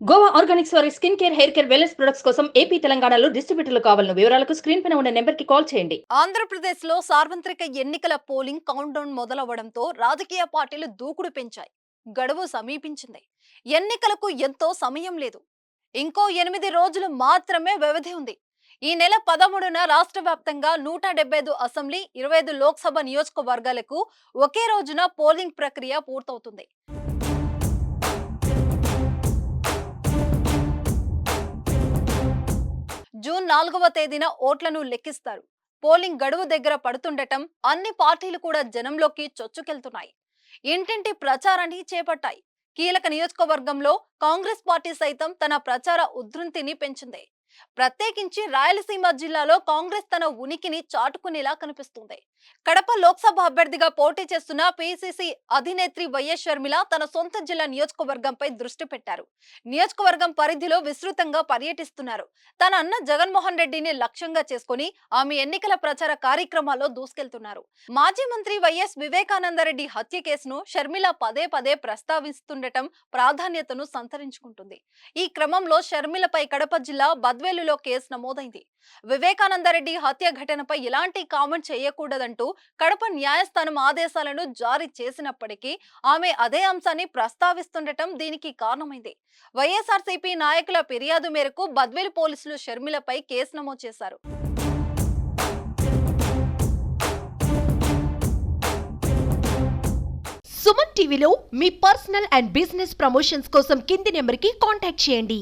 Goa Organics వారి skin care, hair care, wellness products కోసం AP, తెలంగాణలో డిస్ట్రిబ్యూటర్లు కావాలను వివరాలకు స్క్రీన్ పైన ఉన్న నెంబర్కి కాల్ చేయండి. ఆంధ్రప్రదేశ్లో సార్వత్రిక ఎన్నికల పోలింగ్ కౌంట్డౌన్ మొదలవడంతో రాజకీయ పార్టీలు దూకుడు పెంచాయి. గడువు సమీపించింది. ఎన్నికలకు ఎంతో సమయం లేదు. ఇంకో 8 రోజులు మాత్రమే వ్యవధి ఉంది. ఈ నెల 13న రాష్ట్ర వ్యాప్తంగా 175 అసెంబ్లీ, 25 లోక్సభ నియోజకవర్గాలకు ఒకే రోజున పోలింగ్ ప్రక్రియ పూర్తవుతుంది. జూన్ 4వ తేదీన ఓట్లను లెక్కిస్తారు. పోలింగ్ గడువు దగ్గర పడుతుండటం అన్ని పార్టీలు కూడా జనంలోకి చొచ్చుకెళ్తున్నాయి. ఇంటింటి ప్రచారాన్ని చేపట్టాయి. కీలక నియోజకవర్గంలో కాంగ్రెస్ పార్టీ సైతం తన ప్రచార ఉధృతిని పెంచింది. ప్రత్యేకించి రాయలసీమ జిల్లాలో కాంగ్రెస్ తన ఉనికిని చాటుకునేలా కనిపిస్తుంది. కడప లోక్సభ అభ్యర్థిగా పోటీ చేస్తున్న పిసిసి అధినేత్రి వైఎస్ షర్మిల తన సొంత జిల్లా నియోజకవర్గంపై దృష్టి పెట్టారు. నియోజకవర్గం పరిధిలో విస్తృతంగా పర్యటిస్తున్నారు. తన అన్న జగన్మోహన్ రెడ్డిని లక్ష్యంగా చేసుకుని ఆమె ఎన్నికల ప్రచార కార్యక్రమాల్లో దూసుకెళ్తున్నారు. మాజీ మంత్రి వైఎస్ వివేకానందరెడ్డి హత్య కేసును షర్మిల పదే పదే ప్రస్తావిస్తుండటం ప్రాధాన్యతను సంతరించుకుంటుంది. ఈ క్రమంలో షర్మిలపై కడప జిల్లా బద్వేలులో కేసు నమోదైంది. వివేకానందరెడ్డి హత్య ఘటనపై ఎలాంటి కామెంట్ చేయకూడదంటూ కడప న్యాయస్థానం ఆదేశాలను జారీ చేసినప్పటికీ ఆమె అదే అంశాన్ని ప్రస్తావిస్తుండటం దీనికి కారణమైంది. వైఎస్ఆర్సీపీ నాయకుల ఫిర్యాదు మేరకు బద్వేలు పోలీసులు షర్మిలపై కేసు నమోదు చేశారు. సుమన్ టీవీలో మీ పర్సనల్ అండ్ బిజినెస్ ప్రమోషన్స్ కోసం కింది నెంబర్కి కాంటాక్ట్ చేయండి.